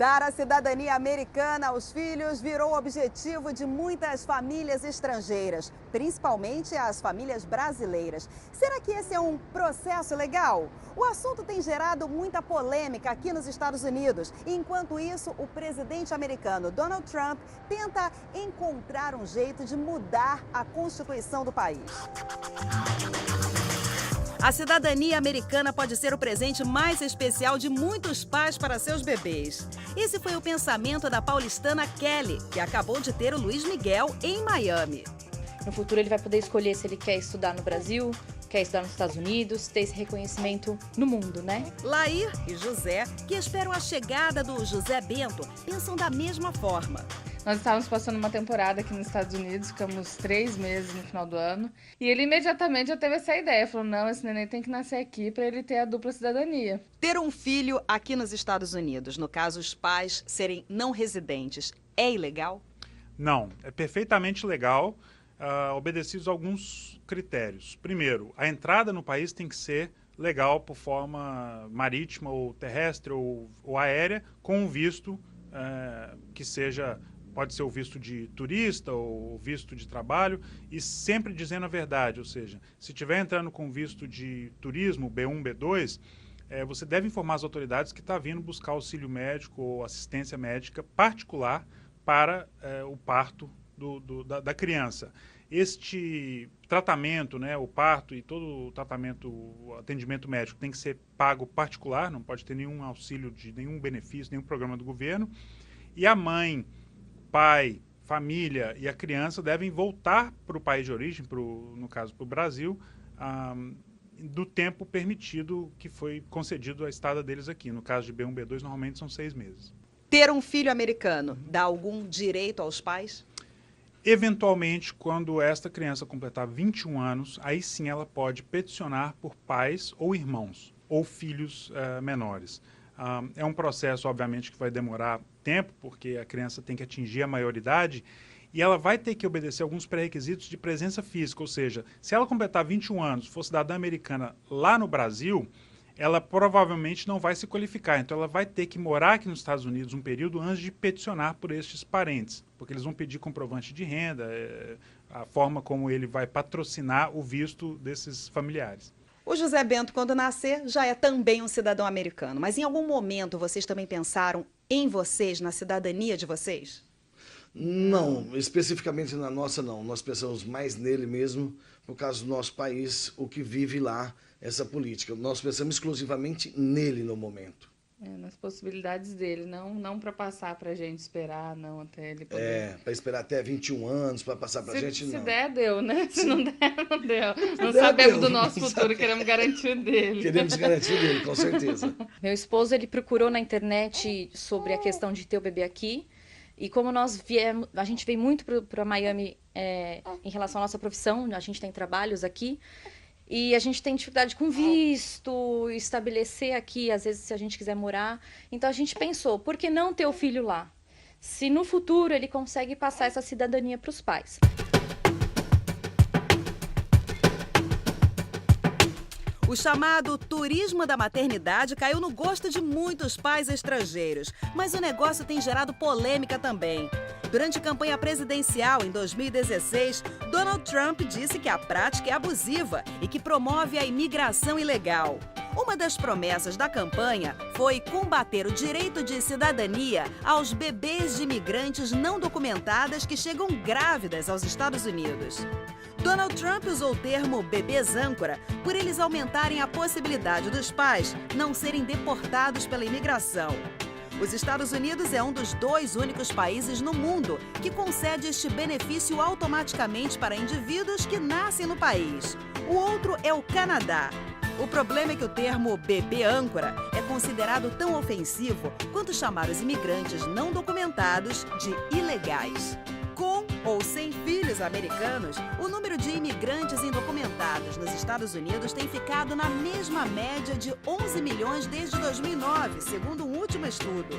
Dar a cidadania americana aos filhos virou objetivo de muitas famílias estrangeiras, principalmente as famílias brasileiras. Será que esse é um processo legal? O assunto tem gerado muita polêmica aqui nos Estados Unidos. Enquanto isso, o presidente americano Donald Trump tenta encontrar um jeito de mudar a Constituição do país. A cidadania americana pode ser o presente mais especial de muitos pais para seus bebês. Esse foi o pensamento da paulistana Kelly, que acabou de ter o Luiz Miguel em Miami. No futuro ele vai poder escolher se ele quer estudar no Brasil, quer estudar nos Estados Unidos, ter esse reconhecimento no mundo, né? Lair e José, que esperam a chegada do José Bento, pensam da mesma forma. Nós estávamos passando uma temporada aqui nos Estados Unidos, ficamos 3 meses no final do ano. E ele imediatamente já teve essa ideia, falou, não, esse neném tem que nascer aqui para ele ter a dupla cidadania. Ter um filho aqui nos Estados Unidos, no caso os pais serem não residentes, é ilegal? Não, é perfeitamente legal, obedecidos a alguns critérios. Primeiro, a entrada no país tem que ser legal por forma marítima ou terrestre ou aérea, com um visto que seja... Pode ser o visto de turista ou visto de trabalho e sempre dizendo a verdade, ou seja, se estiver entrando com visto de turismo, B1, B2, você deve informar as autoridades que está vindo buscar auxílio médico ou assistência médica particular para o parto da criança. Este tratamento, né, o parto e todo o tratamento, o atendimento médico tem que ser pago particular, não pode ter nenhum auxílio de nenhum benefício, nenhum programa do governo, e a mãe, pai, família e a criança devem voltar para o país de origem, no caso para o Brasil, do tempo permitido que foi concedido a estada deles aqui. No caso de B1, B2, normalmente são 6 meses. Ter um filho americano dá algum direito aos pais? Eventualmente, quando esta criança completar 21 anos, aí sim ela pode peticionar por pais ou irmãos, ou filhos menores. É um processo, obviamente, que vai demorar tempo, porque a criança tem que atingir a maioridade, e ela vai ter que obedecer alguns pré-requisitos de presença física, ou seja, se ela completar 21 anos, for cidadã americana lá no Brasil, ela provavelmente não vai se qualificar, então ela vai ter que morar aqui nos Estados Unidos um período antes de peticionar por estes parentes, porque eles vão pedir comprovante de renda, a forma como ele vai patrocinar o visto desses familiares. O José Bento, quando nascer, já é também um cidadão americano. Mas em algum momento vocês também pensaram em vocês, na cidadania de vocês? Não, especificamente na nossa não. Nós pensamos mais nele mesmo, por causa do nosso país, o que vive lá, essa política. Nós pensamos exclusivamente nele no momento. Nas possibilidades dele, não para passar para a gente esperar, não, até ele poder... para esperar até 21 anos, para passar para a gente, não. Se der, deu, né? Se não der, não deu. Não der, sabemos deu. do nosso futuro, queremos garantir o dele. Queremos garantir dele, com certeza. Meu esposo, ele procurou na internet sobre a questão de ter o bebê aqui. E como nós viemos, a gente veio muito para Miami em relação à nossa profissão, a gente tem trabalhos aqui. E a gente tem dificuldade com visto, estabelecer aqui, às vezes, se a gente quiser morar. Então, a gente pensou, por que não ter o filho lá? Se no futuro ele consegue passar essa cidadania para os pais. O chamado turismo da maternidade caiu no gosto de muitos pais estrangeiros, mas o negócio tem gerado polêmica também. Durante a campanha presidencial em 2016, Donald Trump disse que a prática é abusiva e que promove a imigração ilegal. Uma das promessas da campanha foi combater o direito de cidadania aos bebês de imigrantes não documentadas que chegam grávidas aos Estados Unidos. Donald Trump usou o termo bebês âncora por eles aumentarem a possibilidade dos pais não serem deportados pela imigração. Os Estados Unidos é um dos 2 únicos países no mundo que concede este benefício automaticamente para indivíduos que nascem no país. O outro é o Canadá. O problema é que o termo bebê âncora é considerado tão ofensivo quanto chamar os imigrantes não documentados de ilegais. Com ou sem filhos americanos, o número de imigrantes indocumentados nos Estados Unidos tem ficado na mesma média de 11 milhões desde 2009, segundo um último estudo.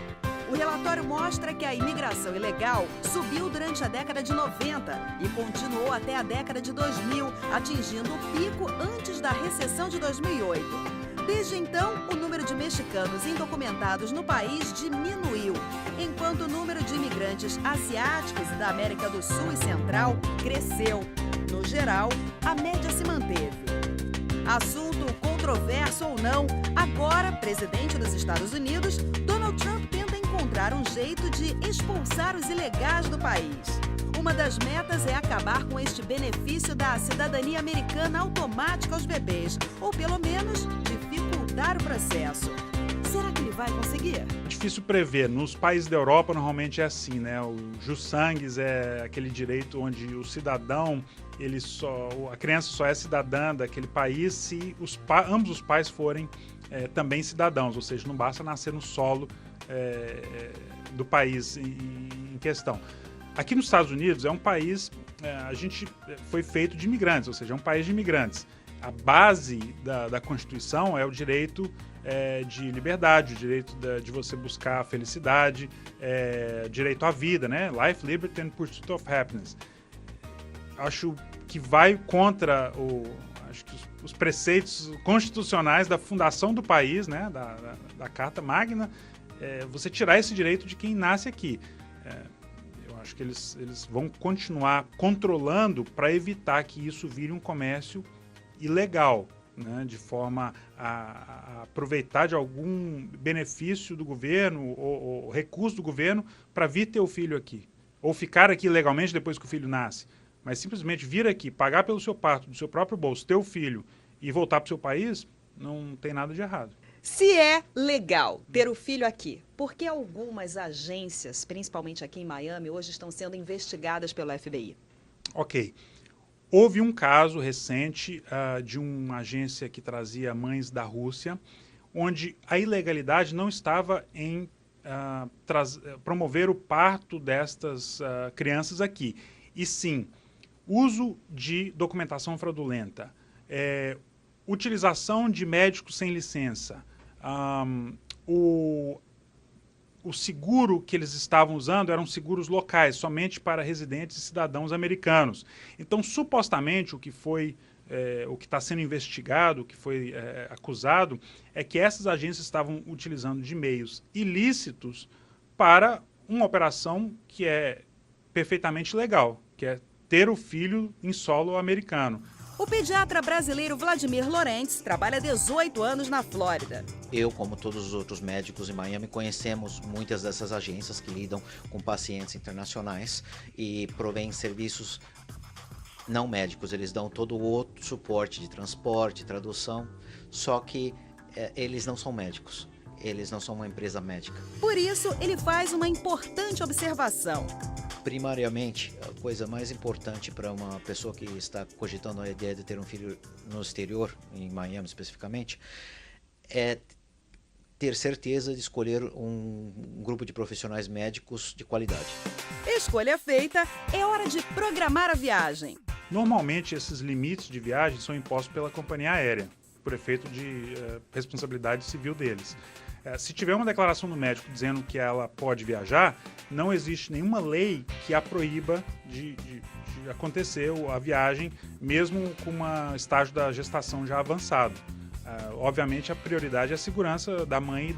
O relatório mostra que a imigração ilegal subiu durante a década de 90 e continuou até a década de 2000, atingindo o pico antes da recessão de 2008. Desde então, o número de mexicanos indocumentados no país diminuiu, enquanto o número de imigrantes asiáticos e da América do Sul e Central cresceu. No geral, a média se manteve. Assunto controverso ou não, agora, presidente dos Estados Unidos, Donald Trump tenta encontrar um jeito de expulsar os ilegais do país. Uma das metas é acabar com este benefício da cidadania americana automática aos bebês, ou pelo menos dificultar o processo. Será que ele vai conseguir? Difícil prever. Nos países da Europa, normalmente é assim, né? O jus sanguis é aquele direito onde o cidadão, a criança só é cidadã daquele país se ambos os pais forem também cidadãos, ou seja, não basta nascer no solo do país em questão. Aqui nos Estados Unidos é um país, a gente foi feito de imigrantes, ou seja, é um país de imigrantes. A base da Constituição é o direito de liberdade, o direito de você buscar a felicidade, direito à vida, né? Life, Liberty and Pursuit of Happiness. Acho que vai contra os preceitos constitucionais da fundação do país, né? Da Carta Magna, você tirar esse direito de quem nasce aqui. Acho que eles vão continuar controlando para evitar que isso vire um comércio ilegal, né, de forma a aproveitar de algum benefício do governo ou recurso do governo para vir ter o filho aqui. Ou ficar aqui legalmente depois que o filho nasce. Mas simplesmente vir aqui, pagar pelo seu parto, do seu próprio bolso, ter o filho e voltar para o seu país, não tem nada de errado. Se é legal ter o filho aqui, por que algumas agências, principalmente aqui em Miami, hoje estão sendo investigadas pelo FBI? Ok. Houve um caso recente de uma agência que trazia mães da Rússia, onde a ilegalidade não estava em promover o parto destas crianças aqui, e sim uso de documentação fraudulenta, utilização de médicos sem licença, o seguro que eles estavam usando eram seguros locais, somente para residentes e cidadãos americanos. Então, supostamente, o que está sendo investigado, o que foi acusado, é que essas agências estavam utilizando de meios ilícitos para uma operação que é perfeitamente legal, que é ter o filho em solo americano. O pediatra brasileiro Vladimir Lorentz trabalha há 18 anos na Flórida. Eu, como todos os outros médicos em Miami, conhecemos muitas dessas agências que lidam com pacientes internacionais e provêm serviços não médicos. Eles dão todo o outro suporte de transporte, tradução, só que eles não são médicos. Eles não são uma empresa médica. Por isso, ele faz uma importante observação. Primariamente, a coisa mais importante para uma pessoa que está cogitando a ideia de ter um filho no exterior, em Miami especificamente, é ter certeza de escolher um grupo de profissionais médicos de qualidade. Escolha feita, é hora de programar a viagem. Normalmente, esses limites de viagem são impostos pela companhia aérea, por efeito de responsabilidade civil deles. Se tiver uma declaração do médico dizendo que ela pode viajar, não existe nenhuma lei que a proíba de acontecer a viagem, mesmo com um estágio da gestação já avançado. Obviamente, a prioridade é a segurança da mãe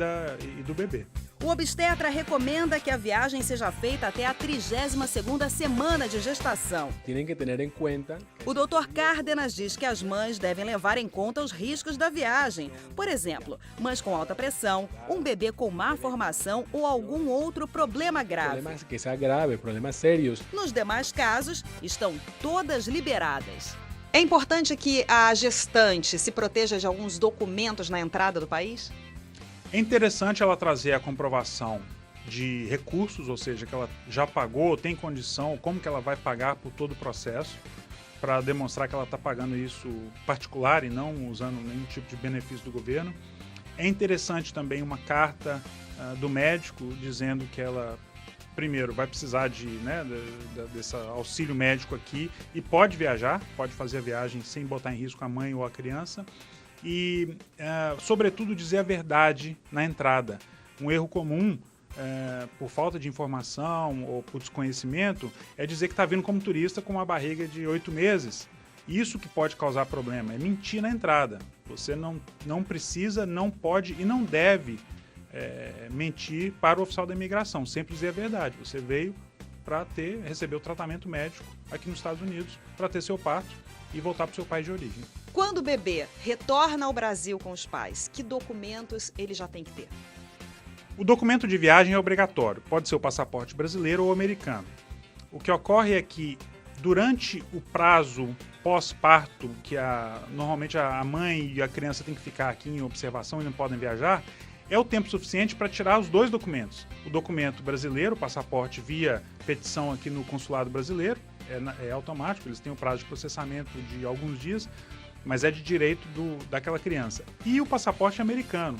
e do bebê. O obstetra recomenda que a viagem seja feita até a 32ª semana de gestação. Tem que ter em conta. O Dr. Cárdenas diz que as mães devem levar em conta os riscos da viagem. Por exemplo, mães com alta pressão, um bebê com má formação ou algum outro problema grave. Problemas que sejam graves, problemas sérios. Nos demais casos, estão todas liberadas. É importante que a gestante se proteja de alguns documentos na entrada do país? É interessante ela trazer a comprovação de recursos, ou seja, que ela já pagou, tem condição, como que ela vai pagar por todo o processo, para demonstrar que ela está pagando isso particular e não usando nenhum tipo de benefício do governo. É interessante também uma carta do médico dizendo que ela, primeiro, vai precisar desse auxílio médico aqui e pode viajar, pode fazer a viagem sem botar em risco a mãe ou a criança. E, sobretudo, dizer a verdade na entrada. Um erro comum, por falta de informação ou por desconhecimento, é dizer que está vindo como turista com uma barriga de 8 meses. Isso que pode causar problema, é mentir na entrada. Você não precisa, não pode e não deve mentir para o oficial da imigração. Sempre dizer a verdade. Você veio para receber o tratamento médico aqui nos Estados Unidos, para ter seu parto e voltar para o seu país de origem. Quando o bebê retorna ao Brasil com os pais, que documentos ele já tem que ter? O documento de viagem é obrigatório, pode ser o passaporte brasileiro ou americano. O que ocorre é que, durante o prazo pós-parto, que normalmente a mãe e a criança têm que ficar aqui em observação e não podem viajar, é o tempo suficiente para tirar os dois documentos. O documento brasileiro, o passaporte via petição aqui no consulado brasileiro, é automático, eles têm um prazo de processamento de alguns dias, mas é de direito daquela criança. E o passaporte americano,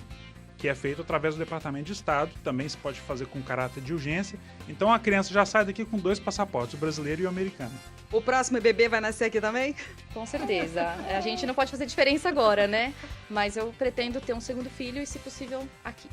que é feito através do Departamento de Estado, também se pode fazer com caráter de urgência. Então a criança já sai daqui com 2 passaportes, o brasileiro e o americano. O próximo bebê vai nascer aqui também? Com certeza. A gente não pode fazer diferença agora, né? Mas eu pretendo ter um segundo filho e, se possível, aqui.